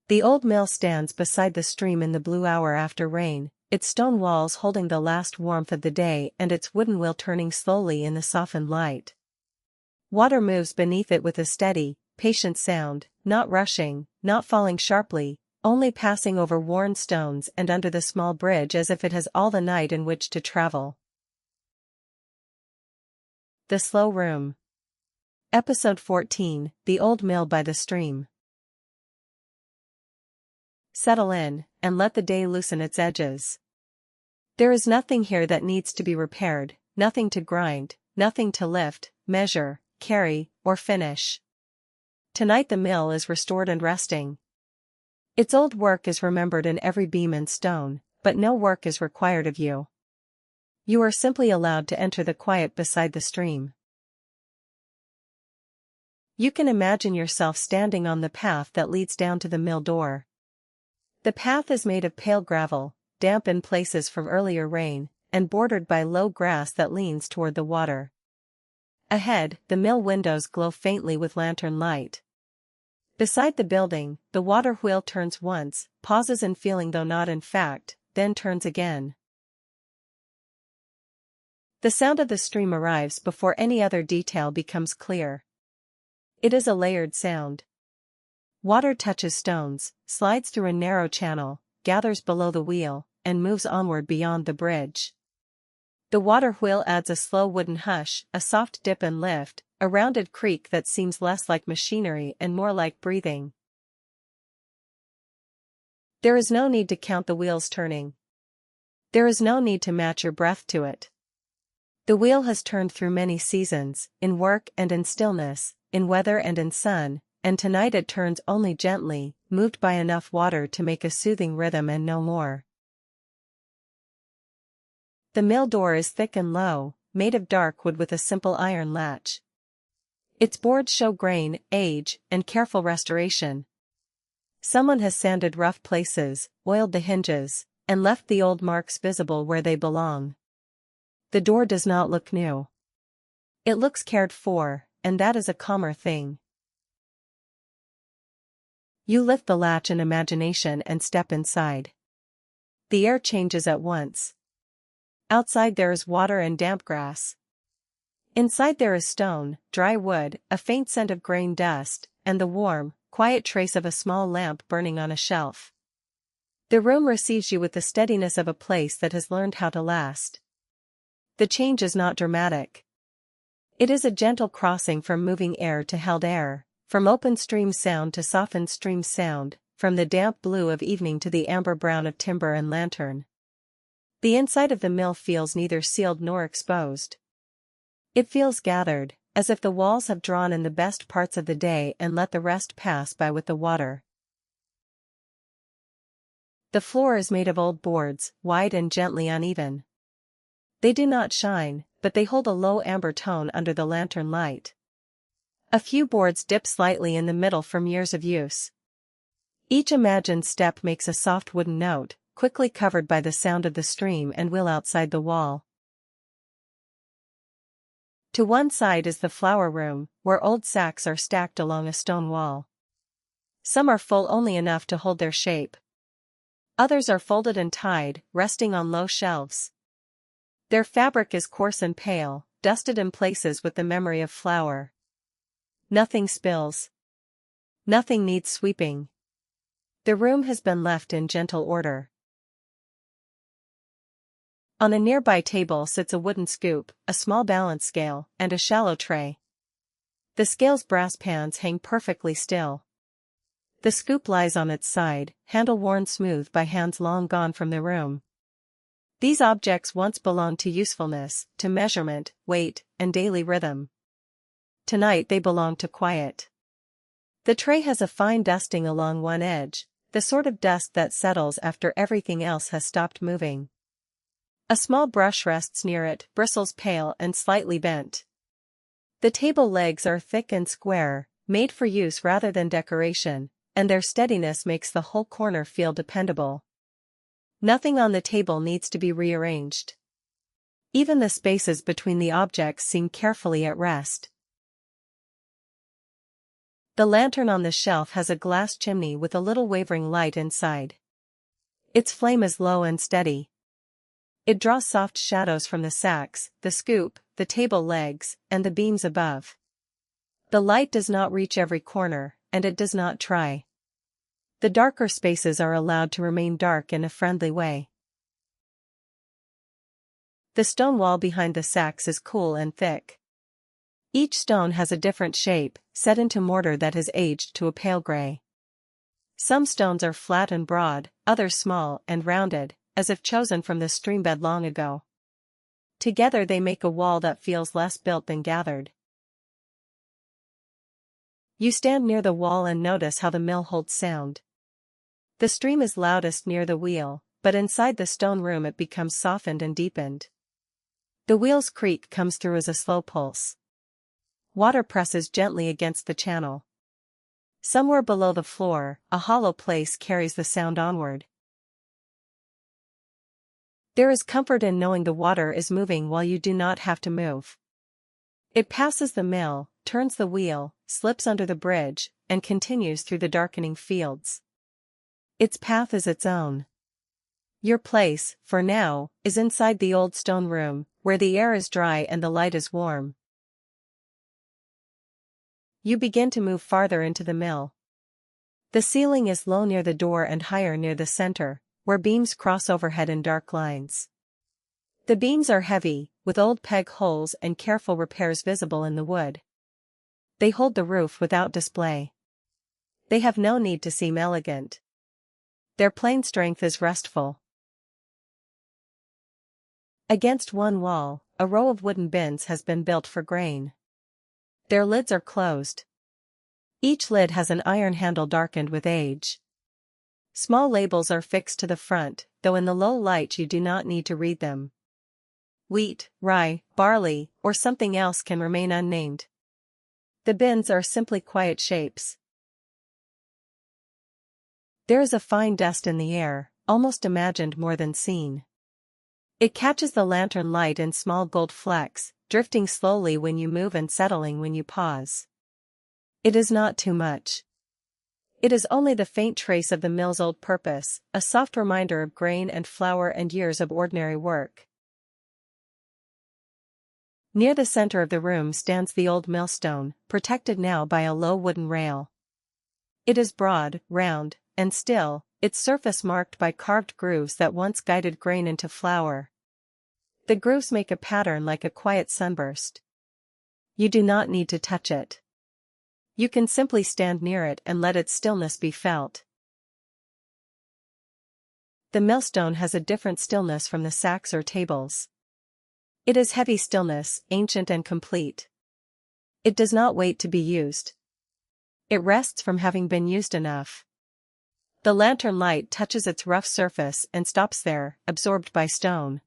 The old mill stands beside the stream in the blue hour after rain, its stone walls holding the last warmth of the day and its wooden wheel turning slowly in the softened light. Water moves beneath it with a steady, patient sound, not rushing, not falling sharply, only passing over worn stones and under the small bridge as if it has all the night in which to travel. The Slow Room. Episode 14, The Old Mill by the Stream. Settle in, and let the day loosen its edges. There is nothing here that needs to be repaired, nothing to grind, nothing to lift, measure, carry, or finish. Tonight the mill is restored and resting. Its old work is remembered in every beam and stone, but no work is required of you. You are simply allowed to enter the quiet beside the stream. You can imagine yourself standing on the path that leads down to the mill door. The path is made of pale gravel, damp in places from earlier rain, and bordered by low grass that leans toward the water. Ahead, the mill windows glow faintly with lantern light. Beside the building, the water wheel turns once, pauses in feeling though not in fact, then turns again. The sound of the stream arrives before any other detail becomes clear. It is a layered sound. Water touches stones, slides through a narrow channel, gathers below the wheel, and moves onward beyond the bridge. The water wheel adds a slow wooden hush, a soft dip and lift, a rounded creak that seems less like machinery and more like breathing. There is no need to count the wheels turning. There is no need to match your breath to it. The wheel has turned through many seasons, in work and in stillness, in weather and in sun, and tonight it turns only gently, moved by enough water to make a soothing rhythm and no more. The mill door is thick and low, made of dark wood with a simple iron latch. Its boards show grain, age, and careful restoration. Someone has sanded rough places, oiled the hinges, and left the old marks visible where they belong. The door does not look new. It looks cared for, and that is a calmer thing. You lift the latch in imagination and step inside. The air changes at once. Outside there is water and damp grass. Inside there is stone, dry wood, a faint scent of grain dust, and the warm, quiet trace of a small lamp burning on a shelf. The room receives you with the steadiness of a place that has learned how to last. The change is not dramatic. It is a gentle crossing from moving air to held air, from open stream sound to softened stream sound, from the damp blue of evening to the amber brown of timber and lantern. The inside of the mill feels neither sealed nor exposed. It feels gathered, as if the walls have drawn in the best parts of the day and let the rest pass by with the water. The floor is made of old boards, wide and gently uneven. They do not shine, but they hold a low amber tone under the lantern light. A few boards dip slightly in the middle from years of use. Each imagined step makes a soft wooden note, quickly covered by the sound of the stream and wheel outside the wall. To one side is the flour room, where old sacks are stacked along a stone wall. Some are full only enough to hold their shape. Others are folded and tied, resting on low shelves. Their fabric is coarse and pale, dusted in places with the memory of flour. Nothing spills. Nothing needs sweeping. The room has been left in gentle order. On a nearby table sits a wooden scoop, a small balance scale, and a shallow tray. The scale's brass pans hang perfectly still. The scoop lies on its side, handle worn smooth by hands long gone from the room. These objects once belonged to usefulness, to measurement, weight, and daily rhythm. Tonight they belong to quiet. The tray has a fine dusting along one edge, the sort of dust that settles after everything else has stopped moving. A small brush rests near it, bristles pale and slightly bent. The table legs are thick and square, made for use rather than decoration, and their steadiness makes the whole corner feel dependable. Nothing on the table needs to be rearranged. Even the spaces between the objects seem carefully at rest. The lantern on the shelf has a glass chimney with a little wavering light inside. Its flame is low and steady. It draws soft shadows from the sacks, the scoop, the table legs, and the beams above. The light does not reach every corner, and it does not try. The darker spaces are allowed to remain dark in a friendly way. The stone wall behind the sacks is cool and thick. Each stone has a different shape, set into mortar that has aged to a pale gray. Some stones are flat and broad, others small and rounded, as if chosen from the streambed long ago. Together they make a wall that feels less built than gathered. You stand near the wall and notice how the mill holds sound. The stream is loudest near the wheel, but inside the stone room it becomes softened and deepened. The wheel's creak comes through as a slow pulse. Water presses gently against the channel. Somewhere below the floor, a hollow place carries the sound onward. There is comfort in knowing the water is moving while you do not have to move. It passes the mill, turns the wheel, slips under the bridge, and continues through the darkening fields. Its path is its own. Your place, for now, is inside the old stone room, where the air is dry and the light is warm. You begin to move farther into the mill. The ceiling is low near the door and higher near the center, where beams cross overhead in dark lines. The beams are heavy, with old peg holes and careful repairs visible in the wood. They hold the roof without display. They have no need to seem elegant. Their plain strength is restful. Against one wall, a row of wooden bins has been built for grain. Their lids are closed. Each lid has an iron handle darkened with age. Small labels are fixed to the front, though in the low light you do not need to read them. Wheat, rye, barley, or something else can remain unnamed. The bins are simply quiet shapes. There is a fine dust in the air, almost imagined more than seen. It catches the lantern light in small gold flecks, drifting slowly when you move and settling when you pause. It is not too much. It is only the faint trace of the mill's old purpose, a soft reminder of grain and flour and years of ordinary work. Near the center of the room stands the old millstone, protected now by a low wooden rail. It is broad, round, and still, its surface marked by carved grooves that once guided grain into flour. The grooves make a pattern like a quiet sunburst. You do not need to touch it. You can simply stand near it and let its stillness be felt. The millstone has a different stillness from the sacks or tables. It is heavy stillness, ancient and complete. It does not wait to be used. It rests from having been used enough. The lantern light touches its rough surface and stops there, absorbed by stone.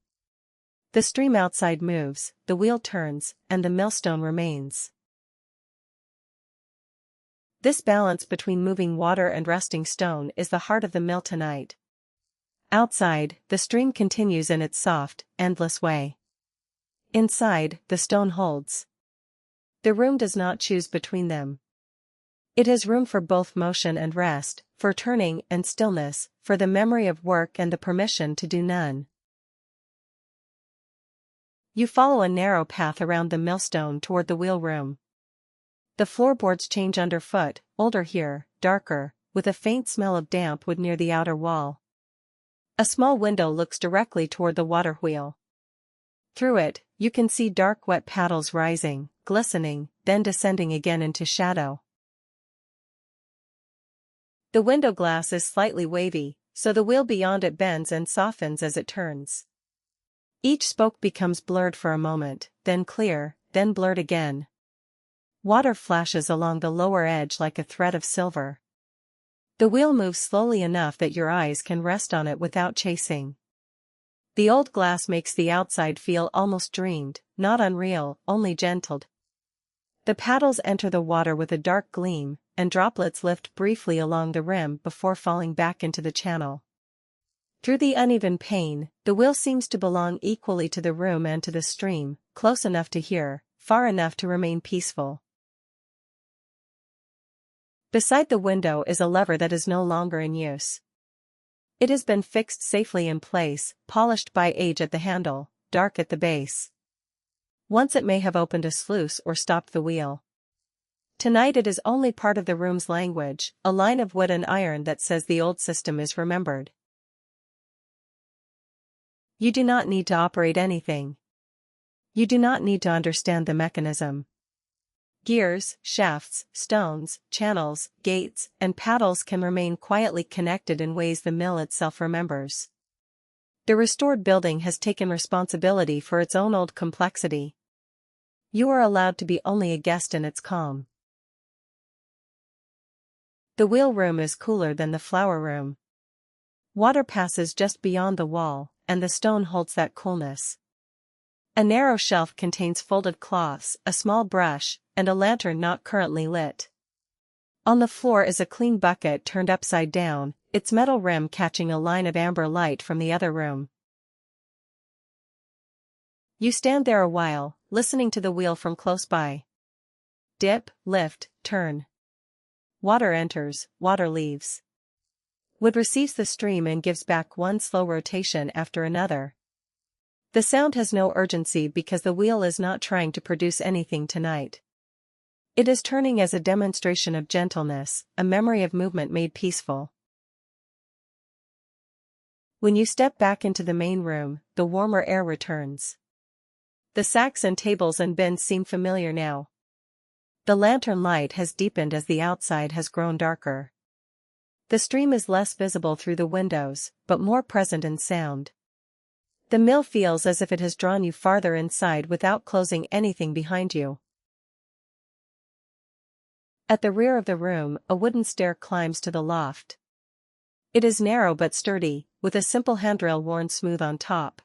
The stream outside moves, the wheel turns, and the millstone remains. This balance between moving water and resting stone is the heart of the mill tonight. Outside, the stream continues in its soft, endless way. Inside, the stone holds. The room does not choose between them. It has room for both motion and rest, for turning and stillness, for the memory of work and the permission to do none. You follow a narrow path around the millstone toward the wheel room. The floorboards change underfoot, older here, darker, with a faint smell of damp wood near the outer wall. A small window looks directly toward the water wheel. Through it, you can see dark wet paddles rising, glistening, then descending again into shadow. The window glass is slightly wavy, so the wheel beyond it bends and softens as it turns. Each spoke becomes blurred for a moment, then clear, then blurred again. Water flashes along the lower edge like a thread of silver. The wheel moves slowly enough that your eyes can rest on it without chasing. The old glass makes the outside feel almost dreamed, not unreal, only gentled. The paddles enter the water with a dark gleam, and droplets lift briefly along the rim before falling back into the channel. Through the uneven pane, the wheel seems to belong equally to the room and to the stream, close enough to hear, far enough to remain peaceful. Beside the window is a lever that is no longer in use. It has been fixed safely in place, polished by age at the handle, dark at the base. Once it may have opened a sluice or stopped the wheel. Tonight it is only part of the room's language, a line of wood and iron that says the old system is remembered. You do not need to operate anything. You do not need to understand the mechanism. Gears, shafts, stones, channels, gates, and paddles can remain quietly connected in ways the mill itself remembers. The restored building has taken responsibility for its own old complexity. You are allowed to be only a guest in its calm. The wheel room is cooler than the flour room. Water passes just beyond the wall, and the stone holds that coolness. A narrow shelf contains folded cloths, a small brush, and a lantern not currently lit. On the floor is a clean bucket turned upside down, its metal rim catching a line of amber light from the other room. You stand there a while, listening to the wheel from close by. Dip, lift, turn. Water enters, water leaves. Wood receives the stream and gives back one slow rotation after another. The sound has no urgency because the wheel is not trying to produce anything tonight. It is turning as a demonstration of gentleness, a memory of movement made peaceful. When you step back into the main room, the warmer air returns. The sacks and tables and bins seem familiar now. The lantern light has deepened as the outside has grown darker. The stream is less visible through the windows, but more present in sound. The mill feels as if it has drawn you farther inside without closing anything behind you. At the rear of the room, a wooden stair climbs to the loft. It is narrow but sturdy, with a simple handrail worn smooth on top.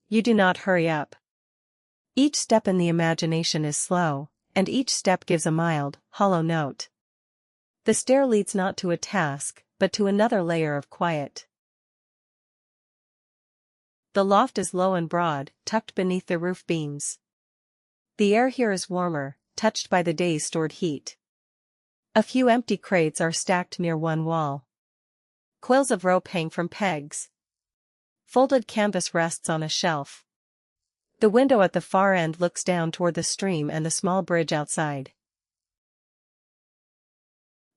You do not hurry up. Each step in the imagination is slow, and each step gives a mild, hollow note. The stair leads not to a task, but to another layer of quiet. The loft is low and broad, tucked beneath the roof beams. The air here is warmer, touched by the day's stored heat. A few empty crates are stacked near one wall. Coils of rope hang from pegs. Folded canvas rests on a shelf. The window at the far end looks down toward the stream and the small bridge outside.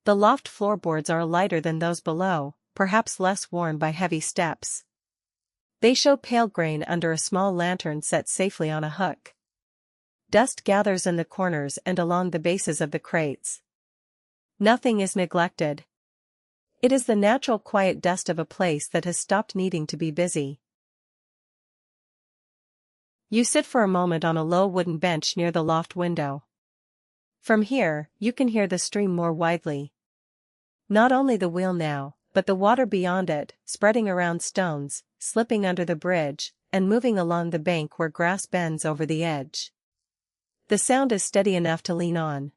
The loft floorboards are lighter than those below, perhaps less worn by heavy steps. They show pale grain under a small lantern set safely on a hook. Dust gathers in the corners and along the bases of the crates. Nothing is neglected. It is the natural quiet dust of a place that has stopped needing to be busy. You sit for a moment on a low wooden bench near the loft window. From here, you can hear the stream more widely. Not only the wheel now, but the water beyond it, spreading around stones, slipping under the bridge, and moving along the bank where grass bends over the edge. The sound is steady enough to lean on.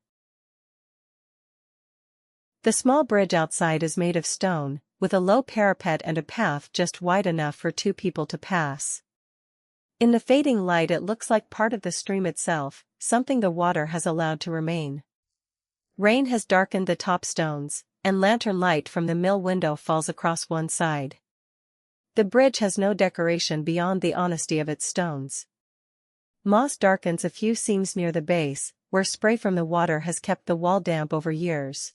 The small bridge outside is made of stone, with a low parapet and a path just wide enough for two people to pass. In the fading light it looks like part of the stream itself, something the water has allowed to remain. Rain has darkened the top stones, and lantern light from the mill window falls across one side. The bridge has no decoration beyond the honesty of its stones. Moss darkens a few seams near the base, where spray from the water has kept the wall damp over years.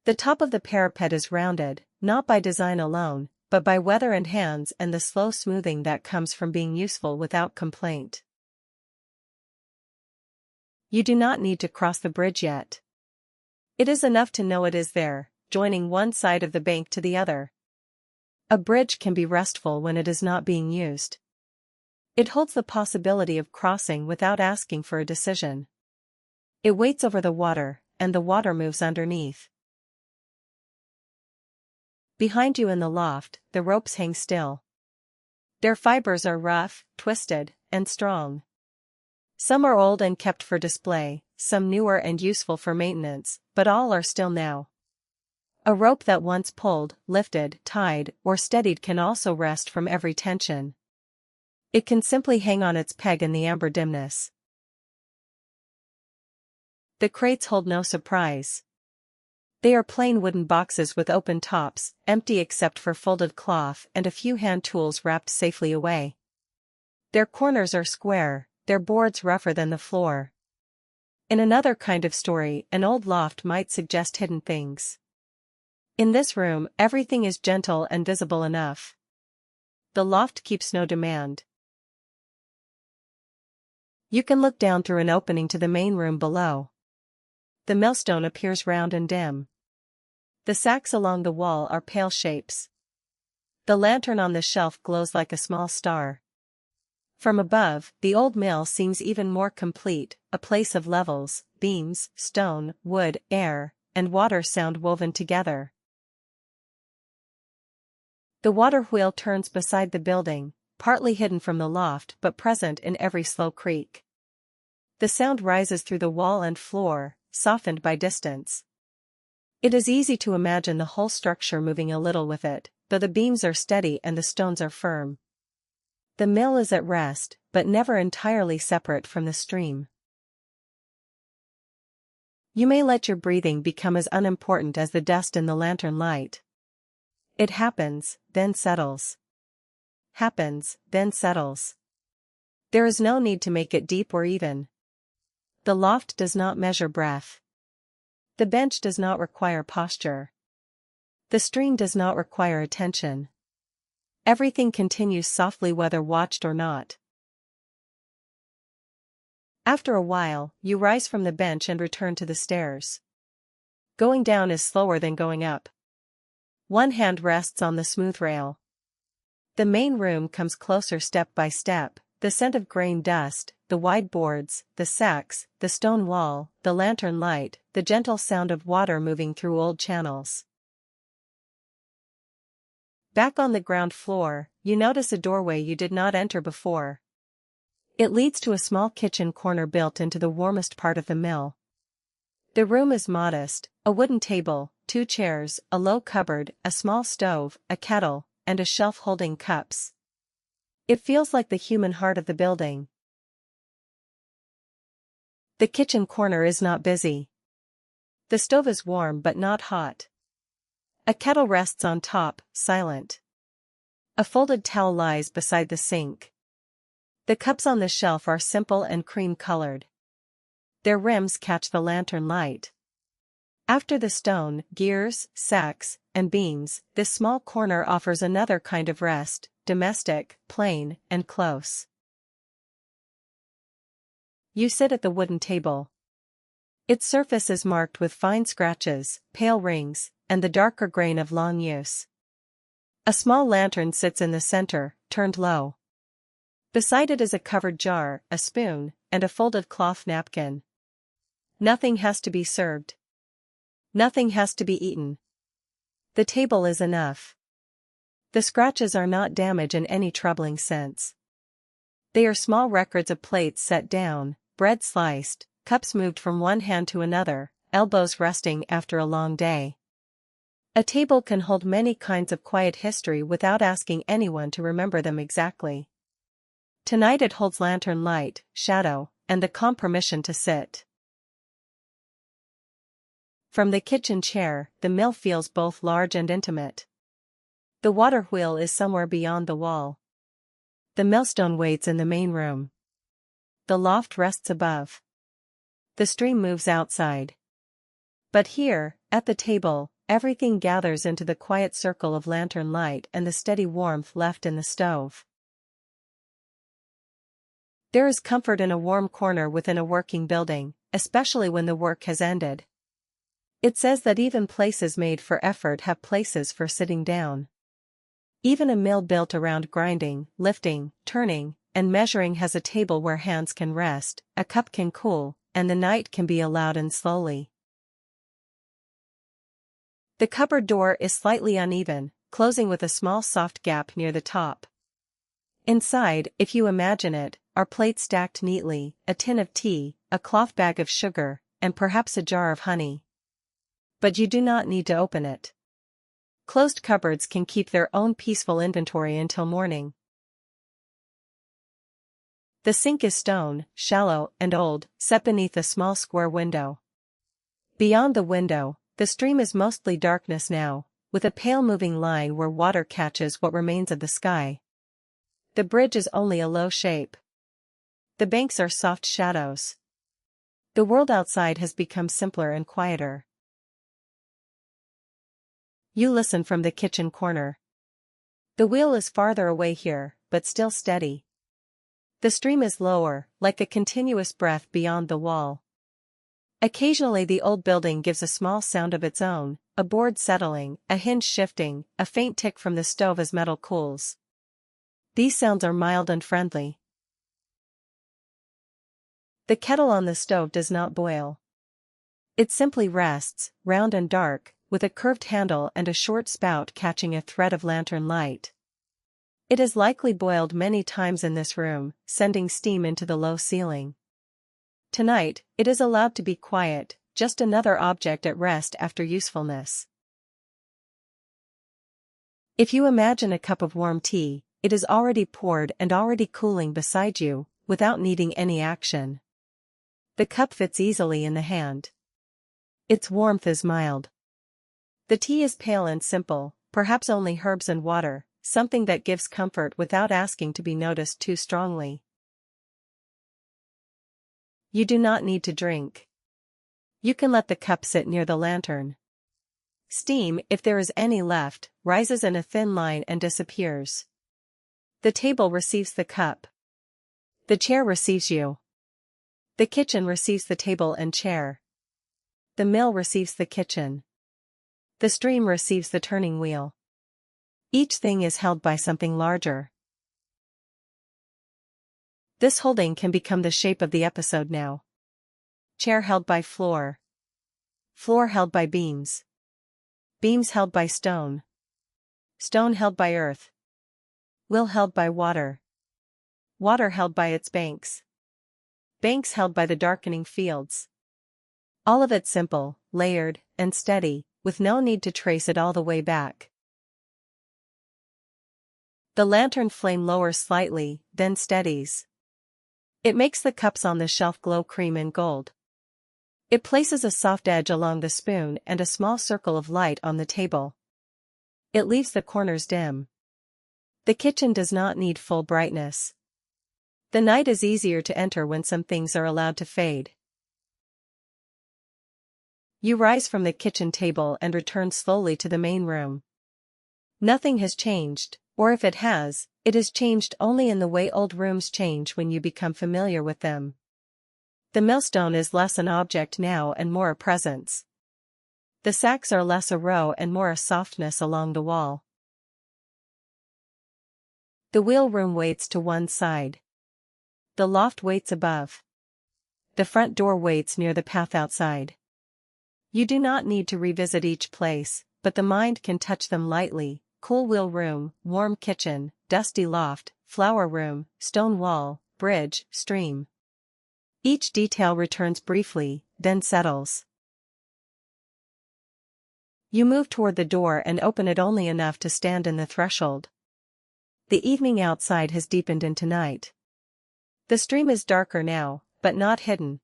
The top of the parapet is rounded, not by design alone, but by weather and hands and the slow smoothing that comes from being useful without complaint. You do not need to cross the bridge yet. It is enough to know it is there, joining one side of the bank to the other. A bridge can be restful when it is not being used. It holds the possibility of crossing without asking for a decision. It waits over the water, and the water moves underneath. Behind you in the loft, the ropes hang still. Their fibers are rough, twisted, and strong. Some are old and kept for display, some newer and useful for maintenance, but all are still now. A rope that once pulled, lifted, tied, or steadied can also rest from every tension. It can simply hang on its peg in the amber dimness. The crates hold no surprise. They are plain wooden boxes with open tops, empty except for folded cloth and a few hand tools wrapped safely away. Their corners are square, their boards rougher than the floor. In another kind of story, an old loft might suggest hidden things. In this room, everything is gentle and visible enough. The loft keeps no demand. You can look down through an opening to the main room below. The millstone appears round and dim. The sacks along the wall are pale shapes. The lantern on the shelf glows like a small star. From above, the old mill seems even more complete, a place of levels, beams, stone, wood, air, and water sound woven together. The water wheel turns beside the building, partly hidden from the loft but present in every slow creak. The sound rises through the wall and floor, softened by distance. It is easy to imagine the whole structure moving a little with it, though the beams are steady and the stones are firm. The mill is at rest, but never entirely separate from the stream. You may let your breathing become as unimportant as the dust in the lantern light. It happens, then settles. Happens, then settles. There is no need to make it deep or even. The loft does not measure breath. The bench does not require posture. The stream does not require attention. Everything continues softly whether watched or not. After a while, you rise from the bench and return to the stairs. Going down is slower than going up. One hand rests on the smooth rail. The main room comes closer step by step, the scent of grain dust, the wide boards, the sacks, the stone wall, the lantern light, the gentle sound of water moving through old channels. Back on the ground floor, you notice a doorway you did not enter before. It leads to a small kitchen corner built into the warmest part of the mill. The room is modest, a wooden table, 2 chairs, a low cupboard, a small stove, a kettle, and a shelf holding cups. It feels like the human heart of the building. The kitchen corner is not busy. The stove is warm but not hot. A kettle rests on top, silent. A folded towel lies beside the sink. The cups on the shelf are simple and cream-colored. Their rims catch the lantern light. After the stone, gears, sacks, and beams, this small corner offers another kind of rest, domestic, plain, and close. You sit at the wooden table. Its surface is marked with fine scratches, pale rings, and the darker grain of long use. A small lantern sits in the center, turned low. Beside it is a covered jar, a spoon, and a folded cloth napkin. Nothing has to be served. Nothing has to be eaten. The table is enough. The scratches are not damage in any troubling sense. They are small records of plates set down, bread sliced, cups moved from one hand to another, elbows resting after a long day. A table can hold many kinds of quiet history without asking anyone to remember them exactly. Tonight it holds lantern light, shadow, and the calm permission to sit. From the kitchen chair, the mill feels both large and intimate. The water wheel is somewhere beyond the wall. The millstone waits in the main room. The loft rests above. The stream moves outside. But here, at the table, everything gathers into the quiet circle of lantern light and the steady warmth left in the stove. There is comfort in a warm corner within a working building, especially when the work has ended. It says that even places made for effort have places for sitting down. Even a mill built around grinding, lifting, turning, and measuring has a table where hands can rest, a cup can cool, and the night can be allowed in slowly. The cupboard door is slightly uneven, closing with a small soft gap near the top. Inside, if you imagine it, are plates stacked neatly, a tin of tea, a cloth bag of sugar, and perhaps a jar of honey. But you do not need to open it. Closed cupboards can keep their own peaceful inventory until morning. The sink is stone, shallow and old, set beneath a small square window. Beyond the window, The stream is mostly darkness now, with a pale moving line where water catches what remains of the sky. The bridge is only a low shape. The banks are soft shadows. The world outside has become simpler and quieter. You listen from the kitchen corner. The wheel is farther away here, but still steady. The stream is lower, like a continuous breath beyond the wall. Occasionally the old building gives a small sound of its own, a board settling, a hinge shifting, a faint tick from the stove as metal cools. These sounds are mild and friendly. The kettle on the stove does not boil. It simply rests, round and dark, with a curved handle and a short spout catching a thread of lantern light. It has likely boiled many times in this room, sending steam into the low ceiling. Tonight, it is allowed to be quiet, just another object at rest after usefulness. If you imagine a cup of warm tea, it is already poured and already cooling beside you, without needing any action. The cup fits easily in the hand. Its warmth is mild. The tea is pale and simple, perhaps only herbs and water, something that gives comfort without asking to be noticed too strongly. You do not need to drink. You can let the cup sit near the lantern. Steam, if there is any left, rises in a thin line and disappears. The table receives the cup. The chair receives you. The kitchen receives the table and chair. The mill receives the kitchen. The stream receives the turning wheel. Each thing is held by something larger. This holding can become the shape of the episode now. Chair held by floor. Floor held by beams. Beams held by stone. Stone held by earth. Wheel held by water. Water held by its banks. Banks held by the darkening fields. All of it simple, layered, and steady, with no need to trace it all the way back. The lantern flame lowers slightly, then steadies. It makes the cups on the shelf glow cream and gold. It places a soft edge along the spoon and a small circle of light on the table. It leaves the corners dim. The kitchen does not need full brightness. The night is easier to enter when some things are allowed to fade. You rise from the kitchen table and return slowly to the main room. Nothing has changed, or if it has changed only in the way old rooms change when you become familiar with them. The millstone is less an object now and more a presence. The sacks are less a row and more a softness along the wall. The wheel room waits to one side. The loft waits above. The front door waits near the path outside. You do not need to revisit each place, but the mind can touch them lightly: cool wheel room, warm kitchen, dusty loft, flower room, stone wall, bridge, stream. Each detail returns briefly, then settles. You move toward the door and open it only enough to stand in the threshold. The evening outside has deepened into night. The stream is darker now, but not hidden.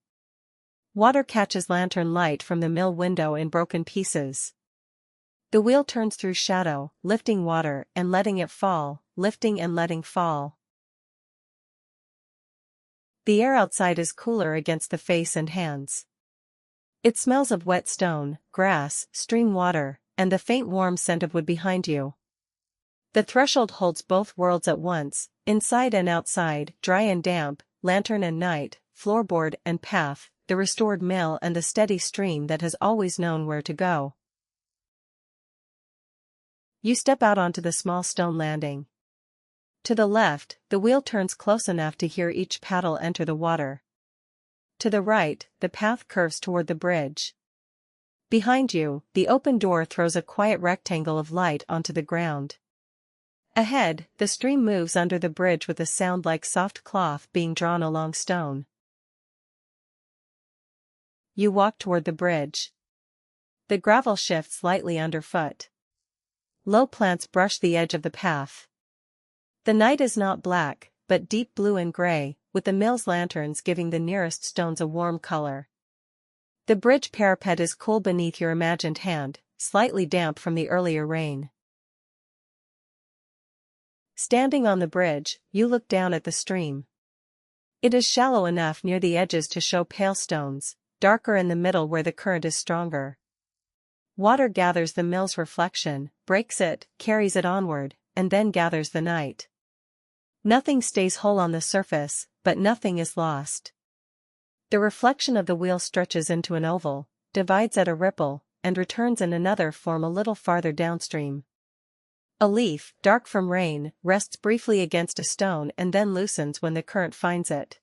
Water catches lantern light from the mill window in broken pieces. The wheel turns through shadow, lifting water and letting it fall, lifting and letting fall. The air outside is cooler against the face and hands. It smells of wet stone, grass, stream water, and the faint warm scent of wood behind you. The threshold holds both worlds at once, inside and outside, dry and damp, lantern and night, floorboard and path, the restored mill and the steady stream that has always known where to go. You step out onto the small stone landing. To the left, the wheel turns close enough to hear each paddle enter the water. To the right, the path curves toward the bridge. Behind you, the open door throws a quiet rectangle of light onto the ground. Ahead, the stream moves under the bridge with a sound like soft cloth being drawn along stone. You walk toward the bridge. The gravel shifts lightly underfoot. Low plants brush the edge of the path. The night is not black, but deep blue and gray, with the mill's lanterns giving the nearest stones a warm color. The bridge parapet is cool beneath your imagined hand, slightly damp from the earlier rain. Standing on the bridge, you look down at the stream. It is shallow enough near the edges to show pale stones, darker in the middle where the current is stronger. Water gathers the mill's reflection, breaks it, carries it onward, and then gathers the night. Nothing stays whole on the surface, but nothing is lost. The reflection of the wheel stretches into an oval, divides at a ripple, and returns in another form a little farther downstream. A leaf, dark from rain, rests briefly against a stone and then loosens when the current finds it.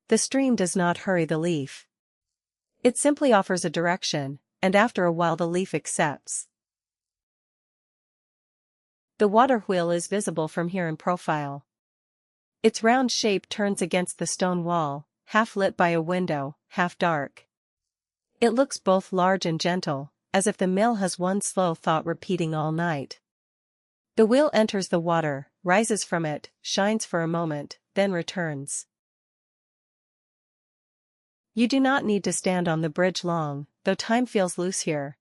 The stream does not hurry the leaf. It simply offers a direction, and after a while the leaf accepts. The water wheel is visible from here in profile. Its round shape turns against the stone wall, half lit by a window, half dark. It looks both large and gentle, as if the mill has one slow thought repeating all night. The wheel enters the water, rises from it, shines for a moment, then returns. You do not need to stand on the bridge long, though time feels loose here.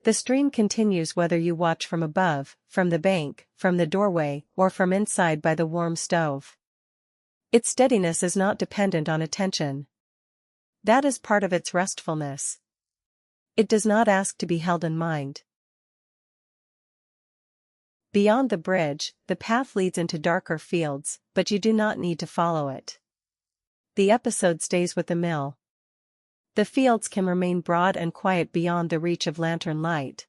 The stream continues whether you watch from above, from the bank, from the doorway, or from inside by the warm stove. Its steadiness is not dependent on attention. That is part of its restfulness. It does not ask to be held in mind. Beyond the bridge, the path leads into darker fields, but you do not need to follow it. The episode stays with the mill. The fields can remain broad and quiet beyond the reach of lantern light.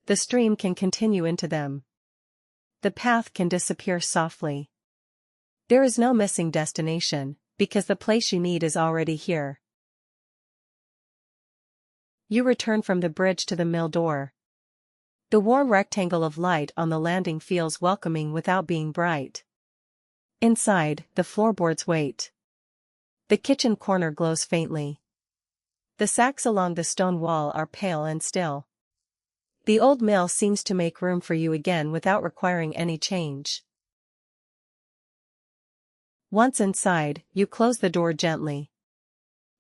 The stream can continue into them. The path can disappear softly. There is no missing destination, because the place you need is already here. You return from the bridge to the mill door. The warm rectangle of light on the landing feels welcoming without being bright. Inside, the floorboards wait. The kitchen corner glows faintly. The sacks along the stone wall are pale and still. The old mill seems to make room for you again without requiring any change. Once inside, you close the door gently.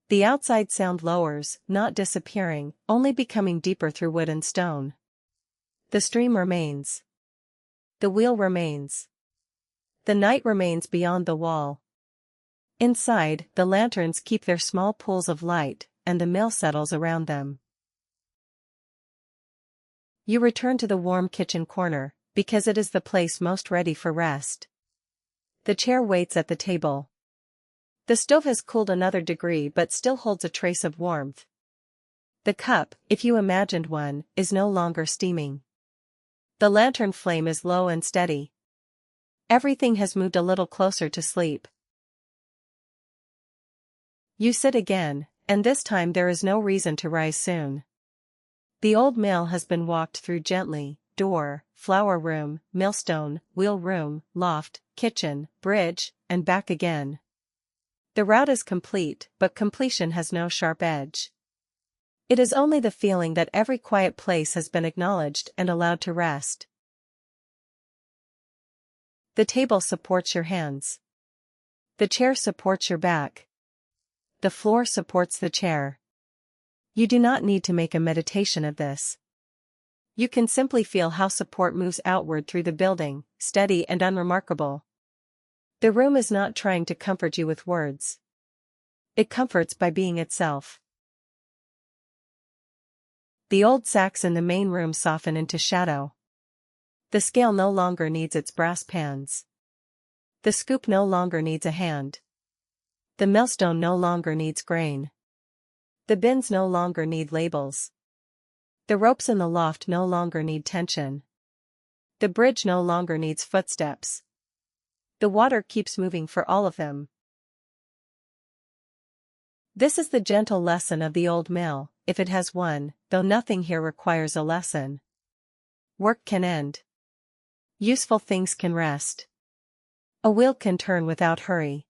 The outside sound lowers, not disappearing, only becoming deeper through wood and stone. The stream remains. The wheel remains. The night remains beyond the wall. Inside, the lanterns keep their small pools of light, and the mill settles around them. You return to the warm kitchen corner, because it is the place most ready for rest. The chair waits at the table. The stove has cooled another degree but still holds a trace of warmth. The cup, if you imagined one, is no longer steaming. The lantern flame is low and steady. Everything has moved a little closer to sleep. You sit again, and this time there is no reason to rise soon. The old mill has been walked through gently: door, flour room, millstone, wheel room, loft, kitchen, bridge, and back again. The route is complete, but completion has no sharp edge. It is only the feeling that every quiet place has been acknowledged and allowed to rest. The table supports your hands. The chair supports your back. The floor supports the chair. You do not need to make a meditation of this. You can simply feel how support moves outward through the building, steady and unremarkable. The room is not trying to comfort you with words. It comforts by being itself. The old sacks in the main room soften into shadow. The scale no longer needs its brass pans. The scoop no longer needs a hand. The millstone no longer needs grain. The bins no longer need labels. The ropes in the loft no longer need tension. The bridge no longer needs footsteps. The water keeps moving for all of them. This is the gentle lesson of the old mill, if it has one, though nothing here requires a lesson. Work can end. Useful things can rest. A wheel can turn without hurry.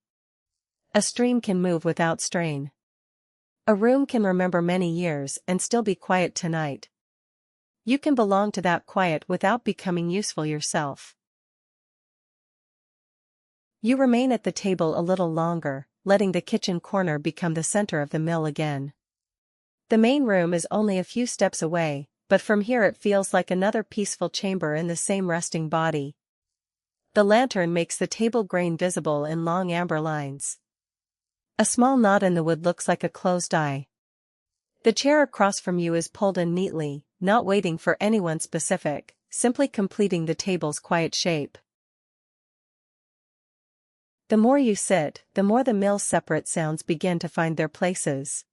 A stream can move without strain. A room can remember many years and still be quiet tonight. You can belong to that quiet without becoming useful yourself. You remain at the table a little longer, letting the kitchen corner become the center of the mill again. The main room is only a few steps away, but from here it feels like another peaceful chamber in the same resting body. The lantern makes the table grain visible in long amber lines. A small knot in the wood looks like a closed eye. The chair across from you is pulled in neatly, not waiting for anyone specific, simply completing the table's quiet shape. The more you sit, the more the mill's separate sounds begin to find their places.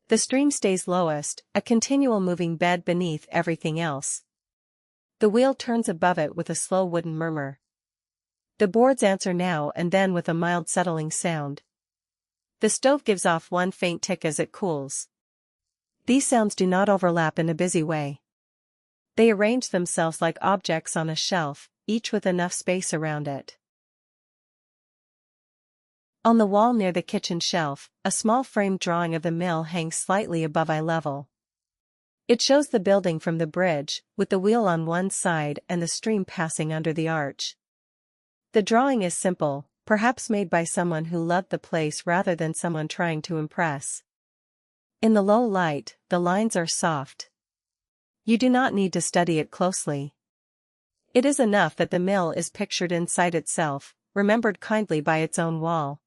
The stream stays lowest, a continual moving bed beneath everything else. The wheel turns above it with a slow wooden murmur. The boards answer now and then with a mild settling sound. The stove gives off one faint tick as it cools. These sounds do not overlap in a busy way. They arrange themselves like objects on a shelf, each with enough space around it. On the wall near the kitchen shelf, a small framed drawing of the mill hangs slightly above eye level. It shows the building from the bridge, with the wheel on one side and the stream passing under the arch. The drawing is simple, perhaps made by someone who loved the place rather than someone trying to impress. In the low light, the lines are soft. You do not need to study it closely. It is enough that the mill is pictured inside itself, remembered kindly by its own wall.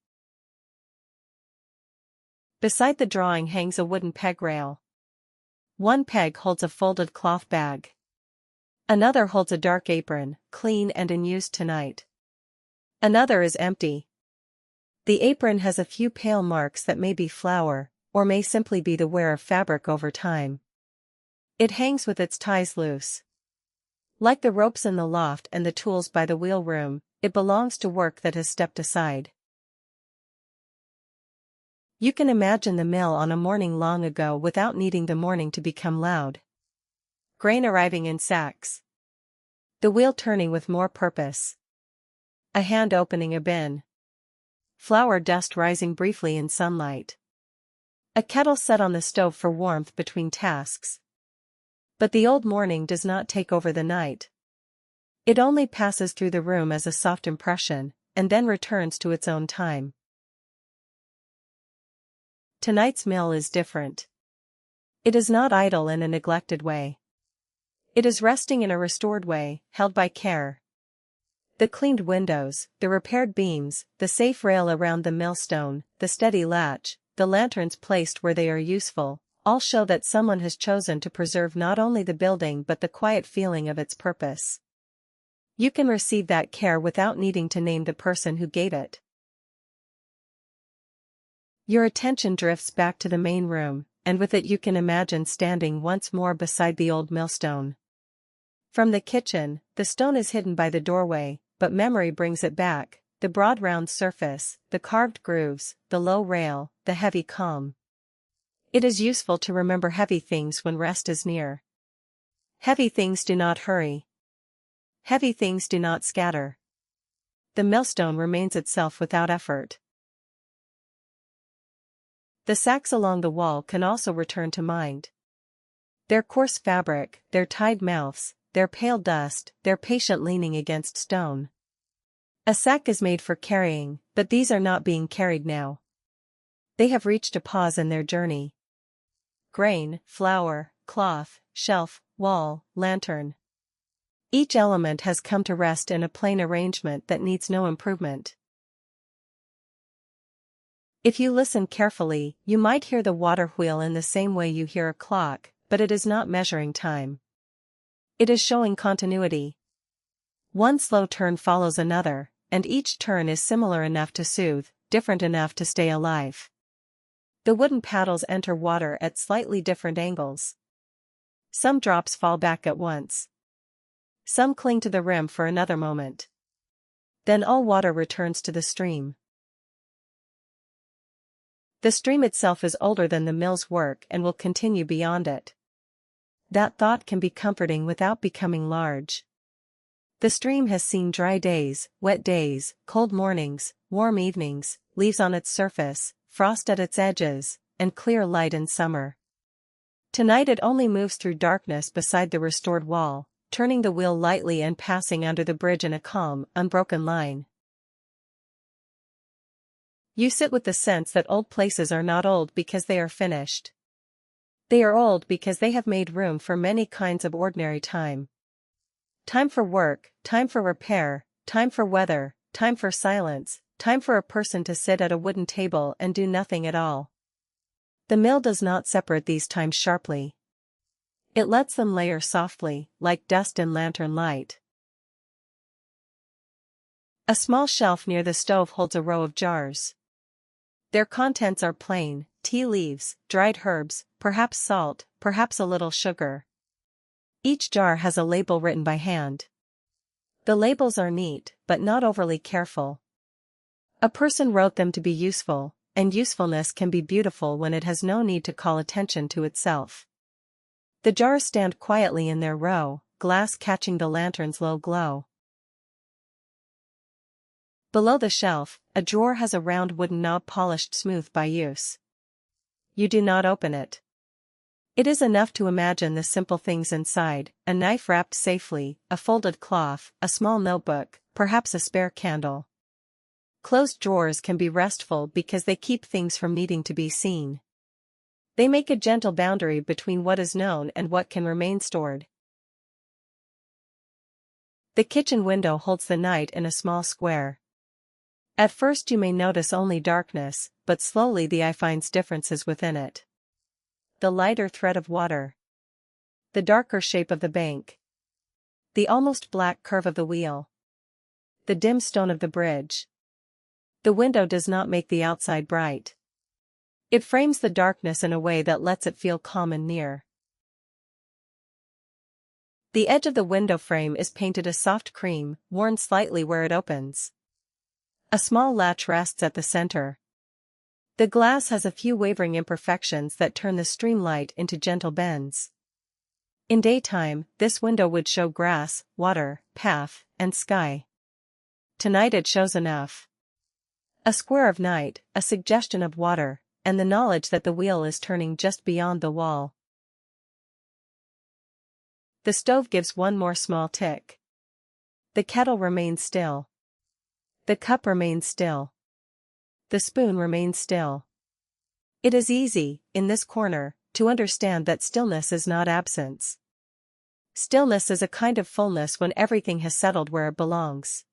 Beside the drawing hangs a wooden peg rail. One peg holds a folded cloth bag. Another holds a dark apron, clean and in use tonight. Another is empty. The apron has a few pale marks that may be flour, or may simply be the wear of fabric over time. It hangs with its ties loose. Like the ropes in the loft and the tools by the wheel room, it belongs to work that has stepped aside. You can imagine the mill on a morning long ago without needing the morning to become loud. Grain arriving in sacks. The wheel turning with more purpose. A hand opening a bin. Flour dust rising briefly in sunlight. A kettle set on the stove for warmth between tasks. But the old morning does not take over the night. It only passes through the room as a soft impression, and then returns to its own time. Tonight's mill is different. It is not idle in a neglected way. It is resting in a restored way, held by care. The cleaned windows, the repaired beams, the safe rail around the millstone, the steady latch, the lanterns placed where they are useful, all show that someone has chosen to preserve not only the building but the quiet feeling of its purpose. You can receive that care without needing to name the person who gave it. Your attention drifts back to the main room, and with it you can imagine standing once more beside the old millstone. From the kitchen, the stone is hidden by the doorway, but memory brings it back, the broad round surface, the carved grooves, the low rail, the heavy calm. It is useful to remember heavy things when rest is near. Heavy things do not hurry. Heavy things do not scatter. The millstone remains itself without effort. The sacks along the wall can also return to mind. Their coarse fabric, their tied mouths, their pale dust, their patient leaning against stone. A sack is made for carrying, but these are not being carried now. They have reached a pause in their journey. Grain, flour, cloth, shelf, wall, lantern. Each element has come to rest in a plain arrangement that needs no improvement. If you listen carefully, you might hear the water wheel in the same way you hear a clock, but it is not measuring time. It is showing continuity. One slow turn follows another, and each turn is similar enough to soothe, different enough to stay alive. The wooden paddles enter water at slightly different angles. Some drops fall back at once. Some cling to the rim for another moment. Then all water returns to the stream. The stream itself is older than the mill's work and will continue beyond it. That thought can be comforting without becoming large. The stream has seen dry days, wet days, cold mornings, warm evenings, leaves on its surface, frost at its edges, and clear light in summer. Tonight it only moves through darkness beside the restored wall, turning the wheel lightly and passing under the bridge in a calm, unbroken line. You sit with the sense that old places are not old because they are finished. They are old because they have made room for many kinds of ordinary time. Time for work, time for repair, time for weather, time for silence, time for a person to sit at a wooden table and do nothing at all. The mill does not separate these times sharply. It lets them layer softly, like dust in lantern light. A small shelf near the stove holds a row of jars. Their contents are plain: tea leaves, dried herbs, perhaps salt, perhaps a little sugar. Each jar has a label written by hand. The labels are neat, but not overly careful. A person wrote them to be useful, and usefulness can be beautiful when it has no need to call attention to itself. The jars stand quietly in their row, glass catching the lantern's low glow. Below the shelf, a drawer has a round wooden knob polished smooth by use. You do not open it. It is enough to imagine the simple things inside: a knife wrapped safely, a folded cloth, a small notebook, perhaps a spare candle. Closed drawers can be restful because they keep things from needing to be seen. They make a gentle boundary between what is known and what can remain stored. The kitchen window holds the night in a small square. At first you may notice only darkness, but slowly the eye finds differences within it. The lighter thread of water. The darker shape of the bank. The almost black curve of the wheel. The dim stone of the bridge. The window does not make the outside bright. It frames the darkness in a way that lets it feel calm and near. The edge of the window frame is painted a soft cream, worn slightly where it opens. A small latch rests at the center. The glass has a few wavering imperfections that turn the streamlight into gentle bends. In daytime, this window would show grass, water, path, and sky. Tonight it shows enough. A square of night, a suggestion of water, and the knowledge that the wheel is turning just beyond the wall. The stove gives one more small tick. The kettle remains still. The cup remains still. The spoon remains still. It is easy, in this corner, to understand that stillness is not absence. Stillness is a kind of fullness when everything has settled where it belongs.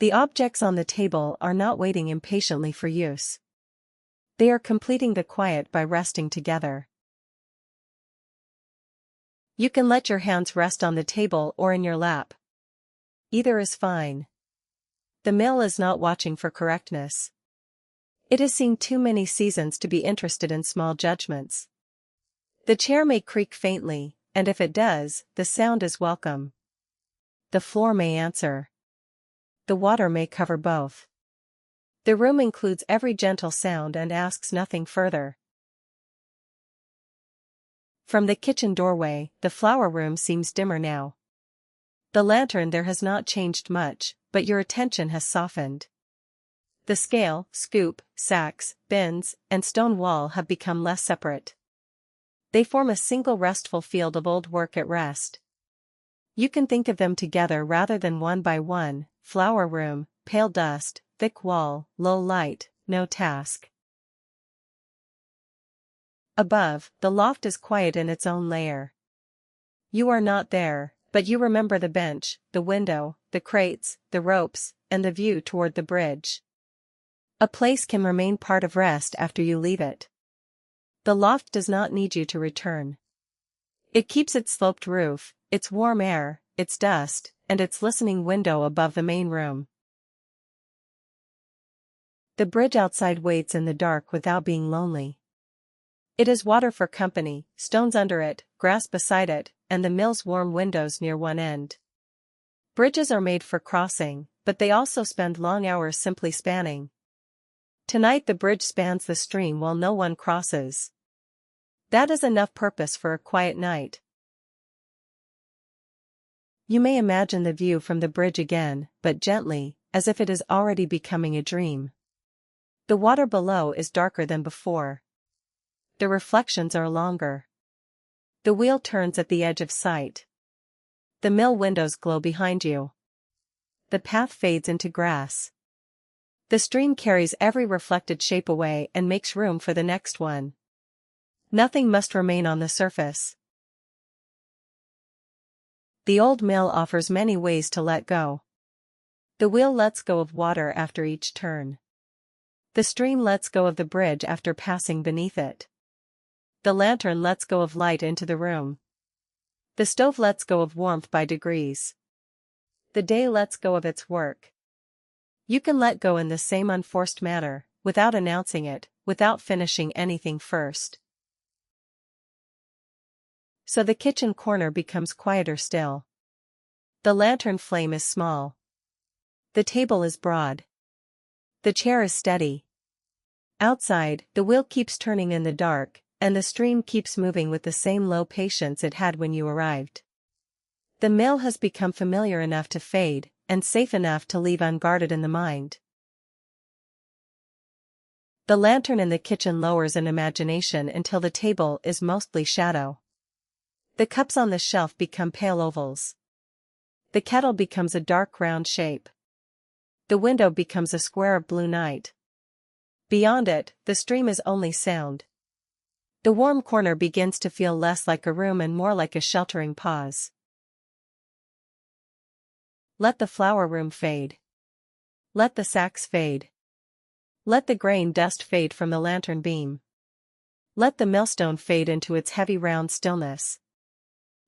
The objects on the table are not waiting impatiently for use. They are completing the quiet by resting together. You can let your hands rest on the table or in your lap. Either is fine. The mill is not watching for correctness. It has seen too many seasons to be interested in small judgments. The chair may creak faintly, and if it does, the sound is welcome. The floor may answer. The water may cover both. The room includes every gentle sound and asks nothing further. From the kitchen doorway, the flower room seems dimmer now. The lantern there has not changed much, but your attention has softened. The scale, scoop, sacks, bins, and stone wall have become less separate. They form a single restful field of old work at rest. You can think of them together rather than one by one: flower room, pale dust, thick wall, low light, no task. Above, the loft is quiet in its own layer. You are not there, but you remember the bench, the window, the crates, the ropes, and the view toward the bridge. A place can remain part of rest after you leave it. The loft does not need you to return. It keeps its sloped roof, its warm air, its dust, and its listening window above the main room. The bridge outside waits in the dark without being lonely. It has water for company, stones under it, grass beside it, and the mill's warm windows near one end. Bridges are made for crossing, but they also spend long hours simply spanning. Tonight the bridge spans the stream while no one crosses. That is enough purpose for a quiet night. You may imagine the view from the bridge again, but gently, as if it is already becoming a dream. The water below is darker than before. The reflections are longer. The wheel turns at the edge of sight. The mill windows glow behind you. The path fades into grass. The stream carries every reflected shape away and makes room for the next one. Nothing must remain on the surface. The old mill offers many ways to let go. The wheel lets go of water after each turn. The stream lets go of the bridge after passing beneath it. The lantern lets go of light into the room. The stove lets go of warmth by degrees. The day lets go of its work. You can let go in the same unforced manner, without announcing it, without finishing anything first. So the kitchen corner becomes quieter still. The lantern flame is small. The table is broad. The chair is steady. Outside, the wheel keeps turning in the dark, and the stream keeps moving with the same low patience it had when you arrived. The mill has become familiar enough to fade, and safe enough to leave unguarded in the mind. The lantern in the kitchen lowers in imagination until the table is mostly shadow. The cups on the shelf become pale ovals. The kettle becomes a dark round shape. The window becomes a square of blue night. Beyond it, the stream is only sound. The warm corner begins to feel less like a room and more like a sheltering pause. Let the flower room fade. Let the sacks fade. Let the grain dust fade from the lantern beam. Let the millstone fade into its heavy round stillness.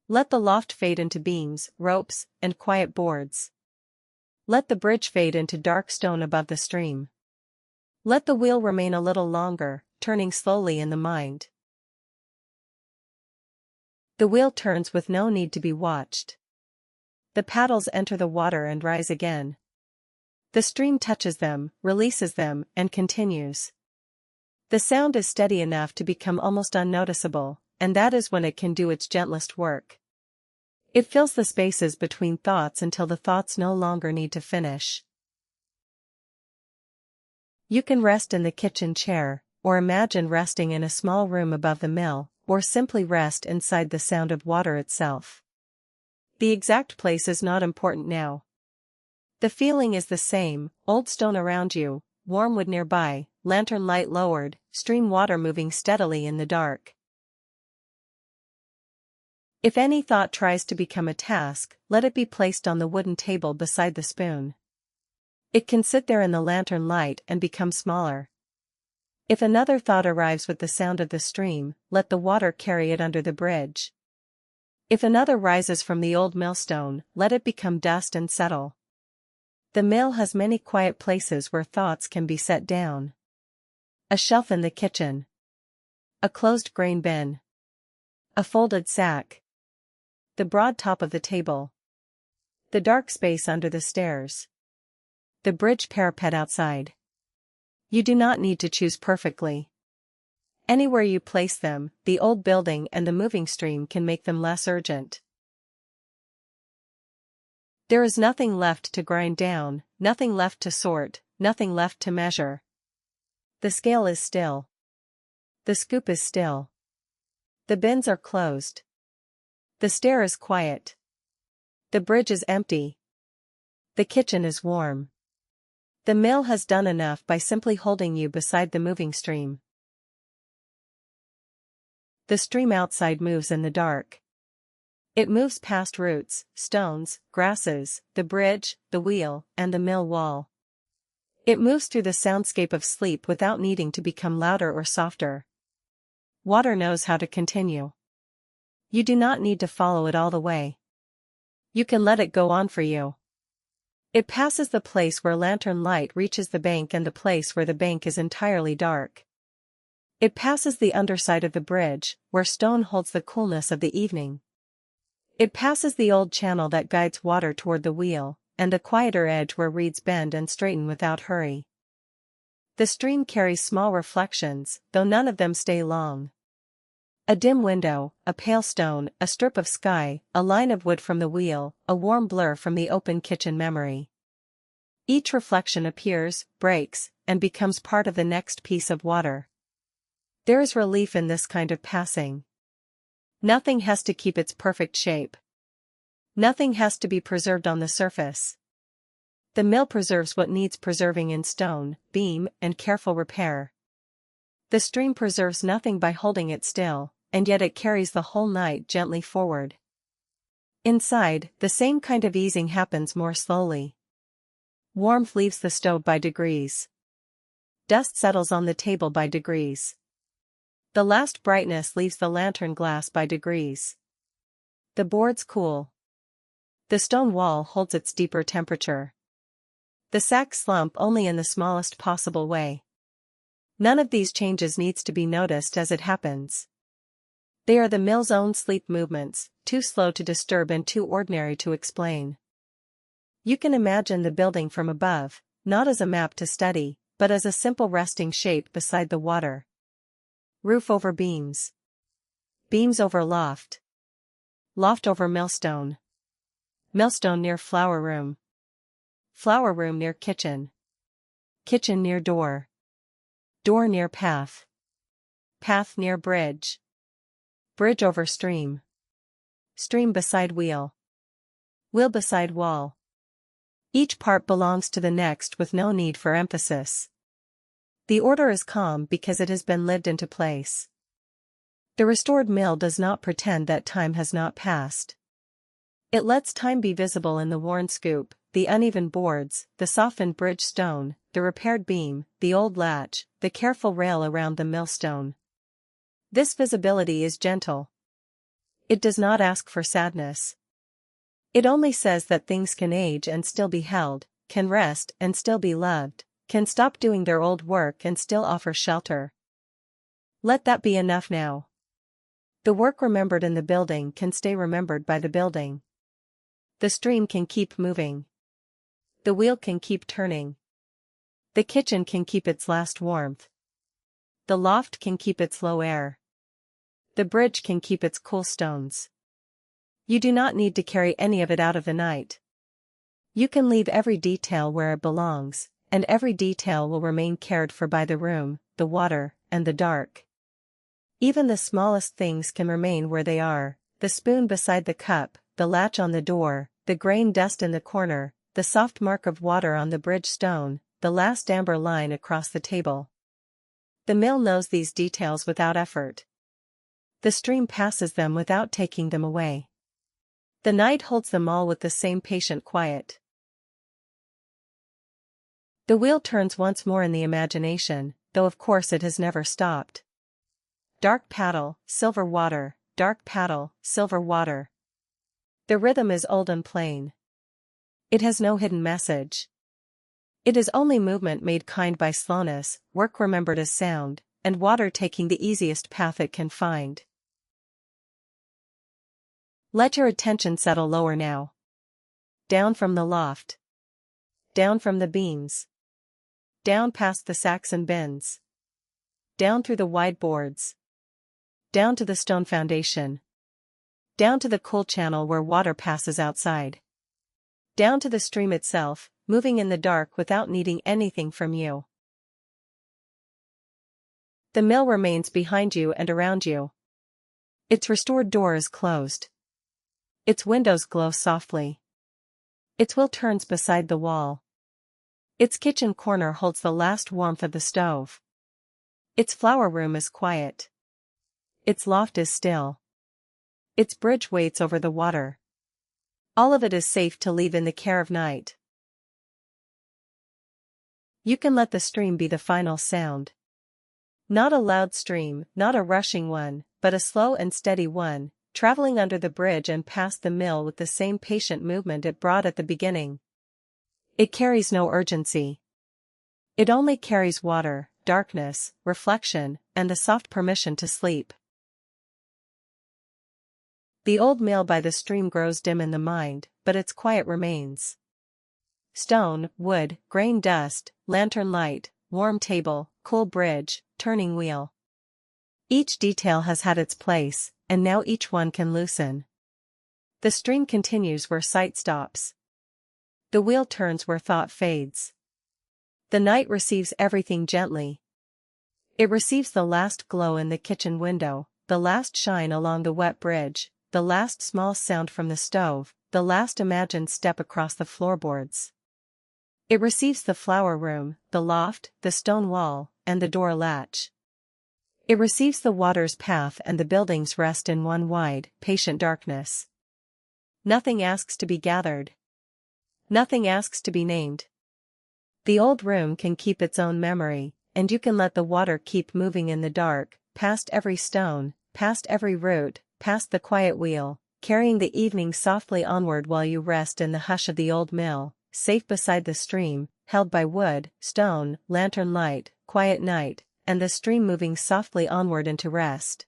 Let the loft fade into beams, ropes, and quiet boards. Let the bridge fade into dark stone above the stream. Let the wheel remain a little longer, turning slowly in the mind. The wheel turns with no need to be watched. The paddles enter the water and rise again. The stream touches them, releases them, and continues. The sound is steady enough to become almost unnoticeable, and that is when it can do its gentlest work. It fills the spaces between thoughts until the thoughts no longer need to finish. You can rest in the kitchen chair, or imagine resting in a small room above the mill, or simply rest inside the sound of water itself. The exact place is not important now. The feeling is the same: old stone around you, warm wood nearby, lantern light lowered, stream water moving steadily in the dark. If any thought tries to become a task, let it be placed on the wooden table beside the spoon. It can sit there in the lantern light and become smaller. If another thought arrives with the sound of the stream, let the water carry it under the bridge. If another rises from the old millstone, let it become dust and settle. The mill has many quiet places where thoughts can be set down. A shelf in the kitchen. A closed grain bin. A folded sack. The broad top of the table. The dark space under the stairs. The bridge parapet outside. You do not need to choose perfectly. Anywhere you place them, the old building and the moving stream can make them less urgent. There is nothing left to grind down, nothing left to sort, nothing left to measure. The scale is still. The scoop is still. The bins are closed. The stair is quiet. The bridge is empty. The kitchen is warm. The mill has done enough by simply holding you beside the moving stream. The stream outside moves in the dark. It moves past roots, stones, grasses, the bridge, the wheel, and the mill wall. It moves through the soundscape of sleep without needing to become louder or softer. Water knows how to continue. You do not need to follow it all the way. You can let it go on for you. It passes the place where lantern light reaches the bank and the place where the bank is entirely dark. It passes the underside of the bridge, where stone holds the coolness of the evening. It passes the old channel that guides water toward the wheel, and the quieter edge where reeds bend and straighten without hurry. The stream carries small reflections, though none of them stay long. A dim window, a pale stone, a strip of sky, a line of wood from the wheel, a warm blur from the open kitchen memory. Each reflection appears, breaks, and becomes part of the next piece of water. There is relief in this kind of passing. Nothing has to keep its perfect shape. Nothing has to be preserved on the surface. The mill preserves what needs preserving in stone, beam, and careful repair. The stream preserves nothing by holding it still, and yet it carries the whole night gently forward. Inside, the same kind of easing happens more slowly. Warmth leaves the stove by degrees. Dust settles on the table by degrees. The last brightness leaves the lantern glass by degrees. The boards cool. The stone wall holds its deeper temperature. The sacks slump only in the smallest possible way. None of these changes needs to be noticed as it happens. They are the mill's own sleep movements, too slow to disturb and too ordinary to explain. You can imagine the building from above, not as a map to study, but as a simple resting shape beside the water. Roof over beams. Beams over loft. Loft over millstone. Millstone near flower room. Flower room near kitchen. Kitchen near door. Door near path. Path near bridge. Bridge over stream. Stream beside wheel. Wheel beside wall. Each part belongs to the next with no need for emphasis. The order is calm because it has been lived into place. The restored mill does not pretend that time has not passed. It lets time be visible in the worn scoop, the uneven boards, the softened bridge stone, the repaired beam, the old latch, the careful rail around the millstone. This visibility is gentle. It does not ask for sadness. It only says that things can age and still be held, can rest and still be loved, can stop doing their old work and still offer shelter. Let that be enough now. The work remembered in the building can stay remembered by the building. The stream can keep moving. The wheel can keep turning. The kitchen can keep its last warmth. The loft can keep its low air. The bridge can keep its cool stones. You do not need to carry any of it out of the night. You can leave every detail where it belongs, and every detail will remain cared for by the room, the water, and the dark. Even the smallest things can remain where they are, the spoon beside the cup, the latch on the door, the grain dust in the corner, the soft mark of water on the bridge stone, the last amber line across the table. The mill knows these details without effort. The stream passes them without taking them away. The night holds them all with the same patient quiet. The wheel turns once more in the imagination, though of course it has never stopped. Dark paddle, silver water, dark paddle, silver water. The rhythm is old and plain. It has no hidden message. It is only movement made kind by slowness, work remembered as sound, and water taking the easiest path it can find. Let your attention settle lower now. Down from the loft. Down from the beams. Down past the sacks and bins. Down through the wide boards. Down to the stone foundation. Down to the cool channel where water passes outside. Down to the stream itself, moving in the dark without needing anything from you. The mill remains behind you and around you. Its restored door is closed. Its windows glow softly. Its wheel turns beside the wall. Its kitchen corner holds the last warmth of the stove. Its flower room is quiet. Its loft is still. Its bridge waits over the water. All of it is safe to leave in the care of night. You can let the stream be the final sound. Not a loud stream, not a rushing one, but a slow and steady one, traveling under the bridge and past the mill with the same patient movement it brought at the beginning. It carries no urgency. It only carries water, darkness, reflection, and the soft permission to sleep. The old mill by the stream grows dim in the mind, but its quiet remains. Stone, wood, grain dust, lantern light, warm table, cool bridge, turning wheel. Each detail has had its place, and now each one can loosen. The stream continues where sight stops. The wheel turns where thought fades. The night receives everything gently. It receives the last glow in the kitchen window, the last shine along the wet bridge, the last small sound from the stove, the last imagined step across the floorboards. It receives the flower room, the loft, the stone wall, and the door latch. It receives the water's path and the buildings rest in one wide, patient darkness. Nothing asks to be gathered. Nothing asks to be named. The old room can keep its own memory, and you can let the water keep moving in the dark, past every stone, past every root, past the quiet wheel, carrying the evening softly onward while you rest in the hush of the old mill, safe beside the stream, held by wood, stone, lantern light, quiet night, and the stream moving softly onward into rest.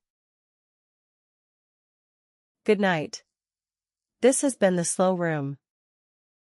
Good night. This has been The Slow Room.